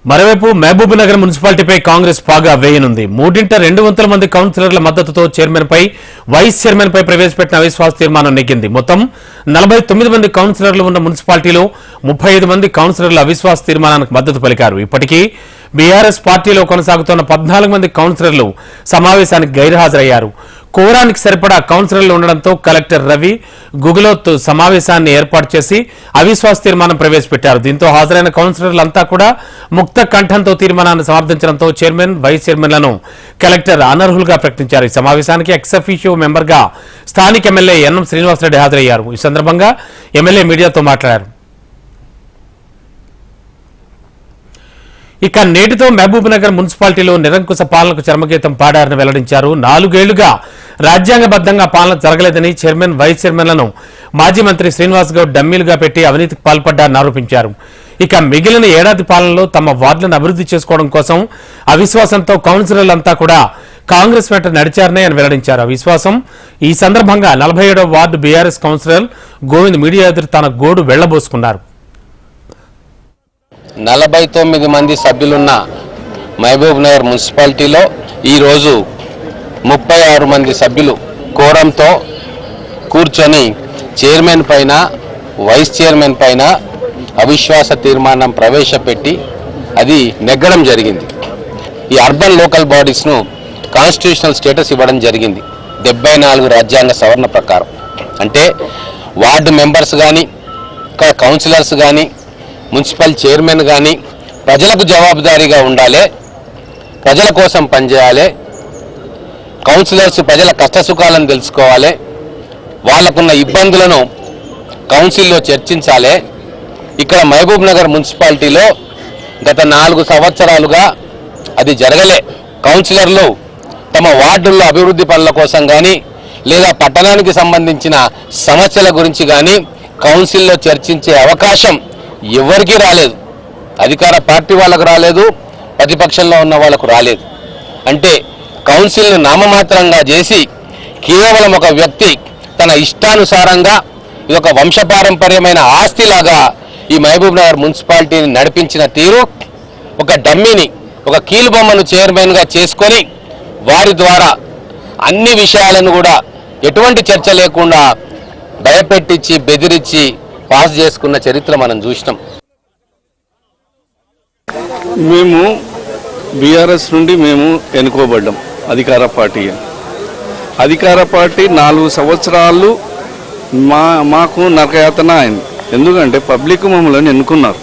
మరోవైపు మహబూబ్ నగర్ మున్సిపాలిటీపై కాంగ్రెస్ పాగా వేయనుంది. 200 మంది కౌన్సిలర్ల మద్దతుతో చైర్మన్ పై వైస్ చైర్మన్ పై ప్రవేశపెట్టిన అవిశ్వాస తీర్మానం నెగ్గింది. మొత్తం 49 మంది కౌన్సిలర్లు ఉన్న మున్సిపాలిటీలో 35 మంది కౌన్సిలర్లు అవిశ్వాస తీర్మానానికి మద్దతు పలికారు. ఇప్పటికీ బీఆర్ఎస్ పార్టీలో కొనసాగుతున్న 14 మంది కౌన్సిలర్లు సమావేశానికి గైర్హాజరయ్యారు. కోరానికి సరిపడా కౌన్సిలర్లు ఉండడంతో కలెక్టర్ రవి గుగులోత్ సమావేశాన్ని ఏర్పాటు చేసి అవిశ్వాస తీర్మానం ప్రవేశపెట్టారు. దీంతో హాజరైన కౌన్సిలర్లంతా కూడా ముక్త కంఠంతో తీర్మానాన్ని సమర్థించడంతో చైర్మన్ వైస్ చైర్మన్లను కలెక్టర్ అనర్హులుగా ప్రకటించారు. ఈ సమావేశానికి ఎక్స్ అఫీషియో మెంబర్గా స్థానిక ఎమ్మెల్యే ఎన్ఎం శ్రీనివాసరెడ్డి హాజరయ్యారు. ఈ సందర్భంగా ఎమ్మెల్యే మీడియాతో మాట్లాడారు. ఇక నేటితో మహబూబ్ నగర్ మున్సిపాలిటీలో నిరంకుశ పాలనకు చర్మగీతం పాడారని వెల్లడించారు. 4 ఏళ్లుగా రాజ్యాంగబద్దంగా పాలన జరగలేదని చైర్మన్ వైస్ చైర్మన్లను మాజీ మంత్రి శ్రీనివాస్ గౌడ్ డమ్మీలుగా పెట్టి అవినీతికి పాల్పడ్డారని ఆరోపించారు. ఇక మిగిలిన ఏడాది పాలనలో తమ వార్డులను అభివృద్ధి చేసుకోవడం కోసం అవిశ్వాసంతో కౌన్సిలర్లంతా కూడా కాంగ్రెస్ వెంట నడిచారని ఆయన వెల్లడించారు. అవిశ్వాసం ఈ సందర్భంగా 47వ వార్డు బీఆర్ఎస్ కౌన్సిలర్ గోవింద్ మీడియా ఎదురు తన గోడు వెళ్లబోసుకున్నారు. 49 మంది సభ్యులున్న మహబూబ్ నగర్ మున్సిపాలిటీలో ఈరోజు 36 మంది సభ్యులు కోరంతో కూర్చొని చైర్మన్ పైన వైస్ చైర్మన్ పైన అవిశ్వాస తీర్మానం ప్రవేశపెట్టి అది నెగ్గడం జరిగింది. ఈ అర్బన్ లోకల్ బాడీస్ను కాన్స్టిట్యూషనల్ స్టేటస్ ఇవ్వడం జరిగింది 74 రాజ్యాంగ సవరణ ప్రకారం. అంటే వార్డు మెంబర్స్ కానీ ఇక్కడ కౌన్సిలర్స్ కానీ మున్సిపల్ చైర్మన్ కానీ ప్రజలకు జవాబుదారీగా ఉండాలి, ప్రజల కోసం పనిచేయాలి, కౌన్సిలర్స్ ప్రజల కష్టసుఖాలను తెలుసుకోవాలి, వాళ్ళకున్న ఇబ్బందులను కౌన్సిల్లో చర్చించాలి. ఇక్కడ మహబూబ్ నగర్ మున్సిపాలిటీలో గత 4 సంవత్సరాలుగా అది జరగలే. కౌన్సిలర్లు తమ వార్డుల్లో అభివృద్ధి పనుల కోసం కానీ లేదా పట్టణానికి సంబంధించిన సమస్యల గురించి కానీ కౌన్సిల్లో చర్చించే అవకాశం ఎవరికీ రాలేదు. అధికార పార్టీ వాళ్ళకు రాలేదు, ప్రతిపక్షంలో ఉన్న వాళ్ళకు రాలేదు. అంటే కౌన్సిల్ను నామమాత్రంగా చేసి కేవలం ఒక వ్యక్తి తన ఇష్టానుసారంగా ఇది ఒక వంశపారంపర్యమైన ఆస్తిలాగా ఈ మహబూబ్ నగర్ మున్సిపాలిటీని నడిపించిన తీరు, ఒక డమ్మీని ఒక కీలుబొమ్మను చైర్మన్గా చేసుకొని వారి ద్వారా అన్ని విషయాలను కూడా ఎటువంటి చర్చ లేకుండా భయపెట్టించి బెదిరించి పాస్ చేసుకున్న చరిత్ర మనం చూసినాం. మేము బీఆర్ఎస్ నుండి మేము ఎన్నుకోబడ్డాం అధికార పార్టీ 4 సంవత్సరాలు మాకు నరకయాతన అయింది. ఎందుకంటే పబ్లిక్ మమ్మల్ని ఎన్నుకున్నారు.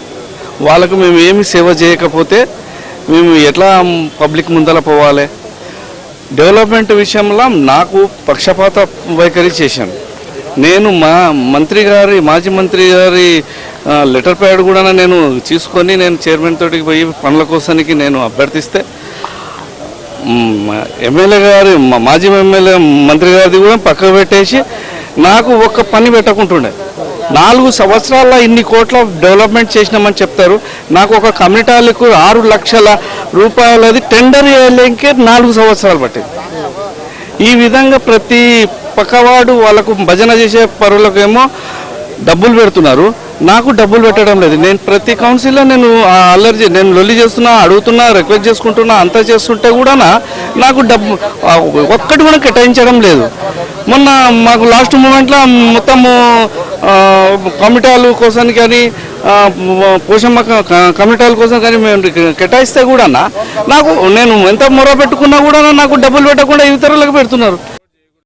వాళ్ళకు మేము ఏమి సేవ చేయకపోతే మేము ఎట్లా పబ్లిక్ ముందర పోవాలి? డెవలప్మెంట్ విషయంలో నాకు పక్షపాత వైఖరి చేశాను. నేను మాజీ మంత్రి గారి లెటర్ ప్యాడ్ కూడా నేను తీసుకొని నేను చైర్మన్ తోటికి పోయి పనుల కోసానికి నేను అభ్యర్థిస్తే ఎమ్మెల్యే గారి మాజీ ఎమ్మెల్యే మంత్రి గారిది కూడా పక్కకు పెట్టేసి నాకు ఒక్క పని పెట్టకుంటుండే. 4 సంవత్సరాల్లో ఇన్ని కోట్ల డెవలప్మెంట్ చేసినామని చెప్తారు. నాకు ఒక కమ్యూనిటీలకు 6 లక్షల రూపాయలది టెండర్ వేయలేకే 4 సంవత్సరాలు పట్టింది. ఈ విధంగా ప్రతి పక్కవాడు వాళ్ళకు భజన చేసే పరులకేమో డబ్బులు పెడుతున్నారు, నాకు డబ్బులు పెట్టడం లేదు. నేను ప్రతి కౌన్సిల్లో నేను నేను లొల్లి చేస్తున్నా, అడుగుతున్నా, రిక్వెస్ట్ చేసుకుంటున్నా, అంతా చేస్తుంటే కూడా నాకు డబ్బు ఒక్కటి కూడా కేటాయించడం లేదు. మొన్న మాకు లాస్ట్ మూమెంట్లో మొత్తము కమిటాల కోసం కానీ పోషమ్మ కమిటాల కోసం కానీ మేము కేటాయిస్తే కూడా నాకు నేను ఎంత మొర పెట్టుకున్నా కూడా నాకు డబ్బులు పెట్టకుండా ఇతరులకు పెడుతున్నారు.